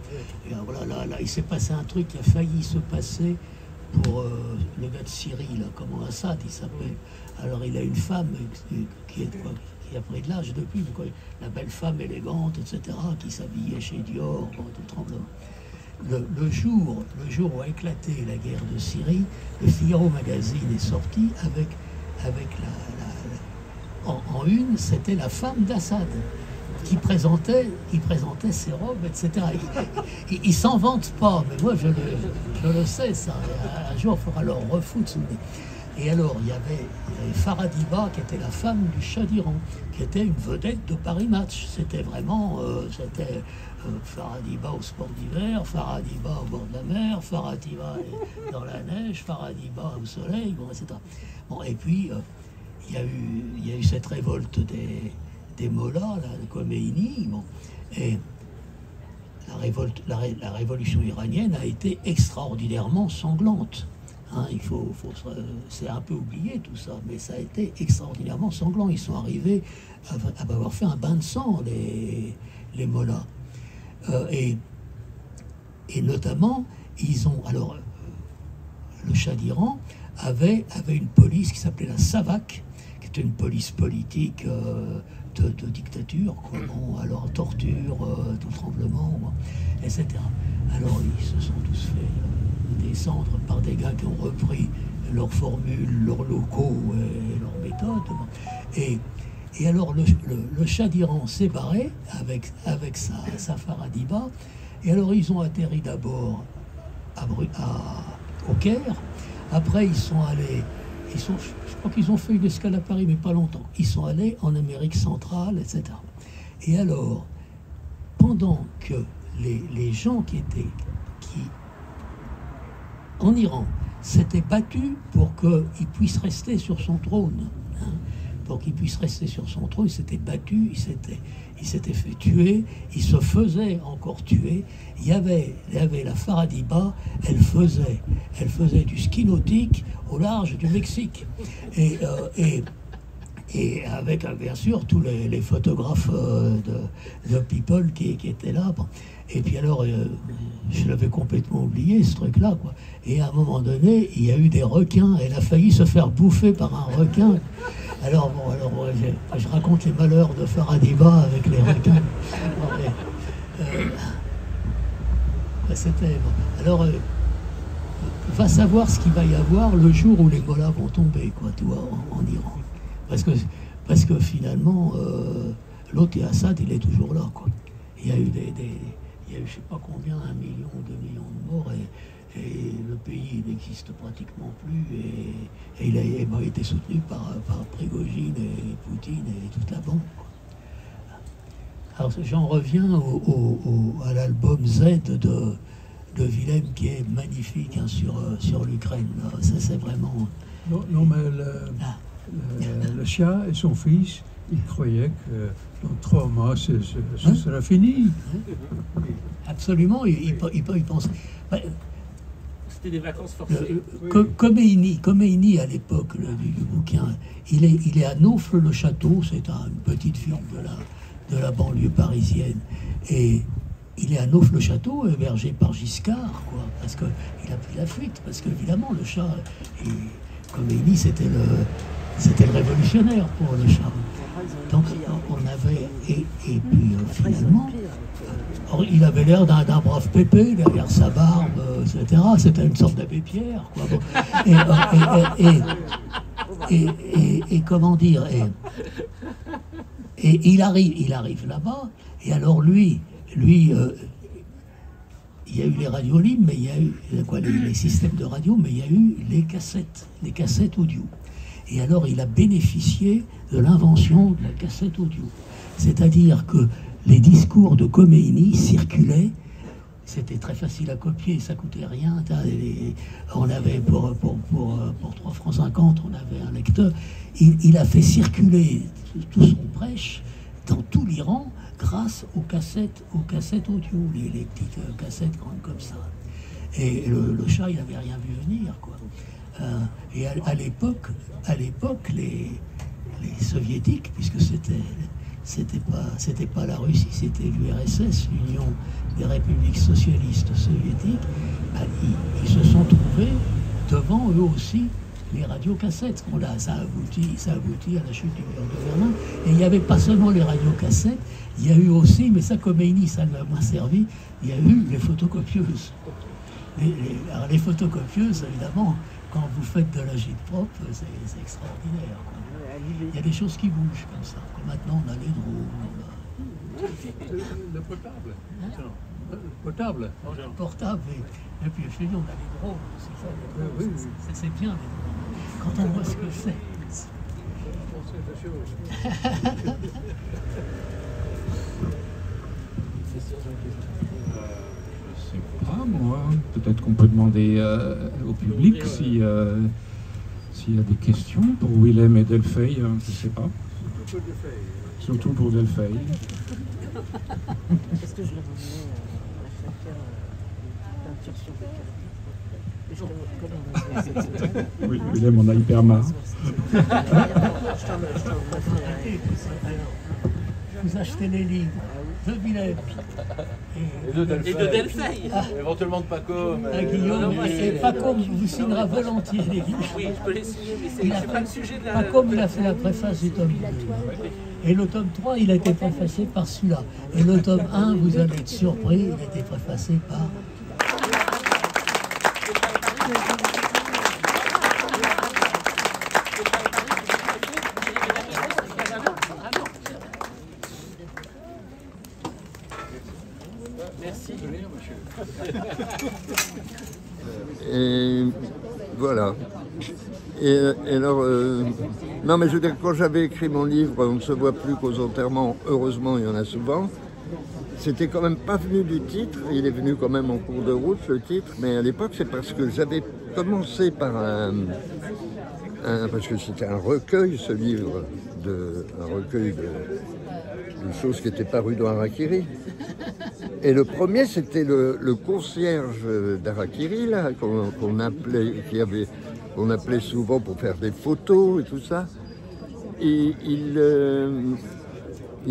Voilà, là, il s'est passé un truc qui a failli se passer pour le gars de Syrie, là, comment Assad il s'appelle. Alors il a une femme qui a pris de l'âge depuis, quoi, la belle femme élégante, etc., qui s'habillait chez Dior, bon, tout tremblement. Le jour où a éclaté la guerre de Syrie, le Figaro Magazine est sorti avec en une, c'était la femme d'Assad qui présentait ses robes, etc. Ils s'en vantent pas, mais moi je le sais, ça. Un jour, il faudra leur refoutre sous le nez. Et alors, il y avait Faradiba, qui était la femme du Shah d'Iran, qui était une vedette de Paris Match. C'était vraiment... Faradiba au sport d'hiver, Faradiba au bord de la mer, Faradiba dans la neige, Faradiba au soleil, bon, etc. Bon, et puis, il y a eu cette révolte des mollahs, là, de Khomeini, bon, et la révolution iranienne a été extraordinairement sanglante. Hein, c'est un peu oublié tout ça, mais ça a été extraordinairement sanglant. Ils sont arrivés à avoir fait un bain de sang, les mollahs. Et notamment, alors, le Shah d'Iran avait une police qui s'appelait la SAVAK, qui était une police politique de dictature, quoi. Bon, alors torture, tout tremblement, etc. Alors ils se sont tous fait descendre par des gars qui ont repris leurs formules, leurs locaux et leurs méthodes. Et alors le Shah d'Iran s'est barré avec sa Faradiba, et alors ils ont atterri d'abord au Caire. Après ils sont allés, je crois qu'ils ont fait une escale à Paris, mais pas longtemps. Ils sont allés en Amérique centrale, etc. Et alors, pendant que les gens qui en Iran s'étaient battus pour qu'il puisse rester sur son trône, hein, pour qu'il puisse rester sur son trône, il s'était battu, il s'était fait tuer, il se faisait encore tuer. Il y avait la Faradiba, elle faisait du ski nautique au large du Mexique. Et avec bien sûr tous les photographes de People qui étaient là. Et puis alors, je l'avais complètement oublié, ce truc-là, quoi. Et à un moment donné, il y a eu des requins, elle a failli se faire bouffer par un requin. Alors, je raconte les malheurs de Faradiba avec les requins. C'était... Bon. Alors, va savoir ce qu'il va y avoir le jour où les mollahs vont tomber, quoi, tu vois, en Iran. Parce que finalement, l'autre et Assad, il est toujours là, quoi. Il y a eu il y a eu je sais pas combien, 1 million, 2 millions de morts, et le pays n'existe pratiquement plus, et il a été soutenu par Prigogine et Poutine et toute la bande, quoi. Alors j'en reviens à l'album Z de Willem, qui est magnifique, hein, sur l'Ukraine. Ça, c'est vraiment...
Non, mais le Shah et son fils, ils croyaient que dans 3 mois, ce sera fini.
Absolument, ils pensaient...
C'était des vacances forcées.
Khomeini, à l'époque du bouquin, il est à Naufle-le-Château, c'est une petite ville de la banlieue parisienne. Et il est à Naufle-le-Château, hébergé par Giscard, quoi, parce qu'il a pris la fuite, parce qu'évidemment, le Shah, Khomeini, c'était le révolutionnaire pour le Shah. Donc, on avait... Et puis, finalement, il avait l'air d'un brave pépé, derrière sa barbe, etc. C'était une sorte d'abbé Pierre, quoi. Bon. Et comment dire... Et il arrive là-bas, et alors lui, il y a eu les radios libres, mais il y a eu les systèmes de radio, mais il y a eu les cassettes audio. Et alors il a bénéficié de l'invention de la cassette audio. C'est-à-dire que les discours de Khomeini circulaient, c'était très facile à copier, ça coûtait rien. On avait pour 3,50 francs, on avait un lecteur. Il a fait circuler tout son prêche dans tout l'Iran grâce aux cassettes audio, les petites cassettes grandes comme ça. Et le Shah, il n'avait rien vu venir, quoi. Et à l'époque, les soviétiques, puisque c'était pas la Russie, c'était l'URSS, l'Union des républiques socialistes soviétiques, ils se sont trouvés devant eux aussi les radiocassettes. Ça aboutit à la chute du mur de Berlin. Et il n'y avait pas seulement les radiocassettes, il y a eu aussi, mais ça Khomeini, ça lui a moins servi, il y a eu les photocopieuses. Alors les photocopieuses, évidemment, quand vous faites de l'agite propre, c'est extraordinaire, quoi. Il y a des choses qui bougent comme ça. Comme maintenant, on a les drones.
Le potable. Le potable.
Le portable. Et puis, je dis, on a les drones. C'est bien, les drones. Quand on voit ce que c'est.
Je sais pas, moi. Peut-être qu'on peut demander au public s'il y a des questions pour Willem et Delfeil, je ne sais pas. Surtout pour Delfeil.
Est-ce que je leur emmenais à chacun peinture sur le cœur?
Oui, Willem en a hyper marre.
Vous achetez les livres de Willem
et de Delfeil. Éventuellement de Paco.
Guillaume, Paco vous signera volontiers les livres.
Oui, je peux les signer, mais c'est pas le sujet de la...
Paco, il a fait la préface du tome 2. Et le tome 3, il a été préfacé par celui-là. Et le tome 1, vous allez être surpris, il a été préfacé par
Merci.
Et voilà. Et alors, non mais je veux dire, quand j'avais écrit mon livre, on ne se voit plus qu'aux enterrements, heureusement il y en a souvent, c'était quand même pas venu du titre, il est venu quand même en cours de route le titre, mais à l'époque c'est parce que j'avais commencé par parce que c'était un recueil ce livre, un recueil de choses qui étaient parues dans Harakiri. Et le premier, c'était le concierge d'Harakiri, là, qu'on appelait souvent pour faire des photos et tout ça. Et il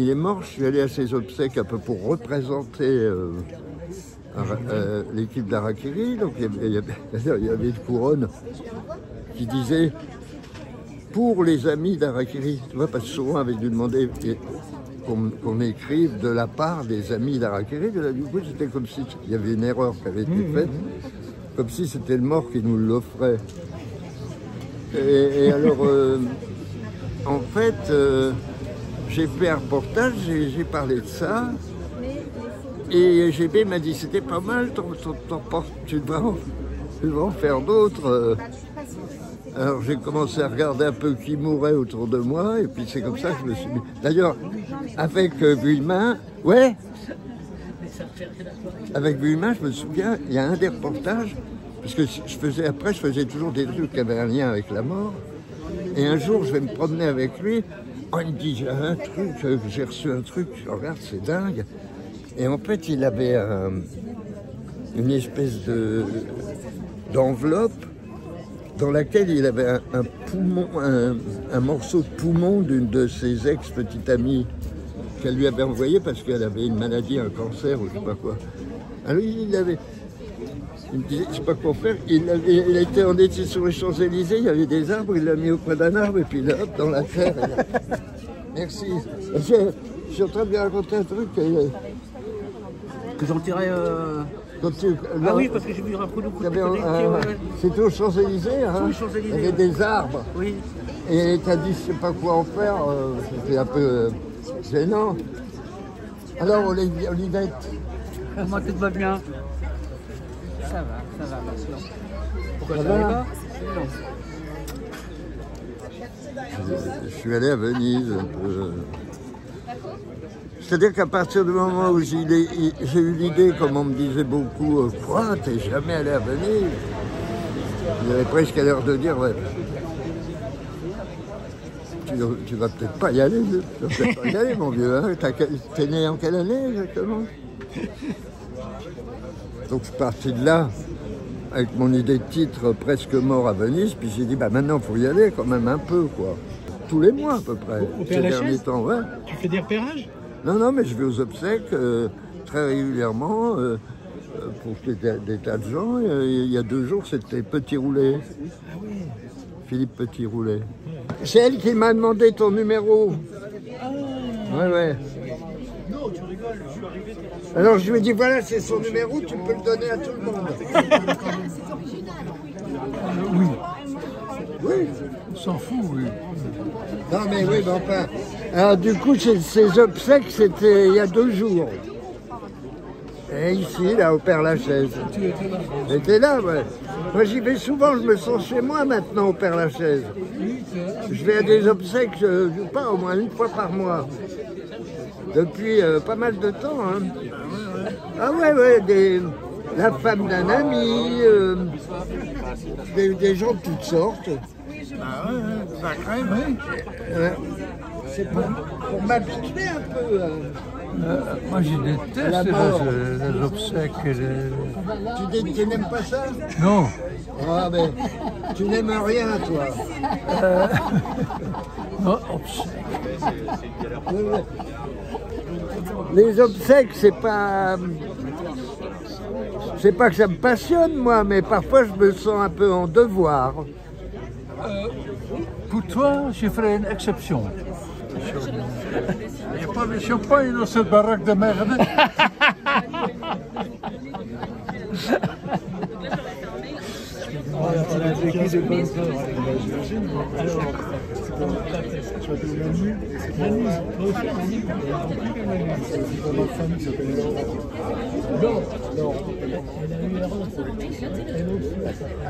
est mort, je suis allé à ses obsèques un peu pour représenter l'équipe d'Harakiri. Donc il y avait une couronne qui disait « Pour les amis d'Harakiri ». Tu vois, parce que souvent on avait dû demander qu'on écrive de la part des amis d'Harakiri. Du coup, c'était comme si il y avait une erreur qui avait été faite, comme si c'était le mort qui nous l'offrait. Et alors, en fait, j'ai fait un reportage, j'ai parlé de ça, et GB m'a dit c'était pas mal, tu devrais en faire d'autres. Alors j'ai commencé à regarder un peu qui mourait autour de moi, et puis c'est comme ça que je me suis mis. D'ailleurs, avec Vuillemin, ouais, avec Vuillemin, je me souviens, il y a un des reportages, parce que après je faisais toujours des trucs qui avaient un lien avec la mort, et un jour je vais me promener avec lui, oh, il me dit j'ai un truc, j'ai reçu un truc, je regarde, c'est dingue, et en fait il avait une espèce d'enveloppe dans laquelle il avait un poumon, un morceau de poumon d'une de ses ex-petites amies qu'elle lui avait envoyé parce qu'elle avait une maladie, un cancer ou je sais pas quoi. Alors il me disait, je sais pas quoi faire, on était sur les Champs-Élysées, il y avait des arbres, il l'a mis auprès d'un arbre et puis là, hop, dans la terre. Merci. Je suis en train de lui raconter un truc.
Que j'en tirais...
Là,
oui, parce que j'ai vu un coup de
c'était aux Champs-Élysées, hein, il y avait des arbres.
Oui.
Et tu as dit, je sais pas quoi en faire, c'était un peu gênant. Alors, Olivette.
Moi, tout va bien.
Ça va maintenant.
Pourquoi ça va pas?
Je suis allé à Venise un peu. C'est-à-dire qu'à partir du moment où j'ai eu l'idée, comme on me disait beaucoup, quoi, t'es jamais allé à Venise? J'avais presque l'air de dire, ouais, tu vas peut-être pas y aller, mon vieux. Hein? T'es né en quelle année exactement? Donc je suis parti de là, avec mon idée de titre presque mort à Venise, puis j'ai dit, bah maintenant il faut y aller quand même un peu, quoi. Tous les mois à peu près, ces derniers temps, ouais.
Tu fais des repérages?
Non, mais je vais aux obsèques très régulièrement pour des tas de gens. Il y a 2 jours, c'était Petit Roulet.
Ah oui.
Philippe Petit Roulet. C'est elle qui m'a demandé ton numéro. Ouais.
Non, tu rigoles, je suis arrivé.
Alors je lui ai dit, voilà, c'est son numéro, tu peux le donner à tout le monde. Oui.
On s'en fout, oui.
Non, mais oui, mais enfin. Alors, du coup, ces obsèques, c'était il y a 2 jours. Et ici, là, au Père-Lachaise. J'étais là, ouais. Moi, j'y vais souvent, je me sens chez moi maintenant, au Père-Lachaise. Je vais à des obsèques, pas au moins 1 fois par mois. Depuis pas mal de temps, hein. Ah ouais, la femme d'un ami, des gens de toutes sortes.
Ah ouais, ça crème, oui.
C'est pour m'habituer un peu.
Moi, je déteste les obsèques.
Tu n'aimes pas ça?
Non.
Ah, mais tu n'aimes rien, toi.
Non, obsèques.
Les obsèques, c'est pas que ça me passionne, moi, mais parfois je me sens un peu en devoir.
Pour toi, je ferai une exception. Il n'y a pas de champagne dans cette baraque de merde.
On a vécu de bonnes heures avec la j'imagine. Alors, tu m'appelles Manu. Manu, moi aussi, Manu. C'est pour ma femme qui s'appelle Laure. Laure. Laure. Elle a eu erreur. Elle aussi, elle s'appelle.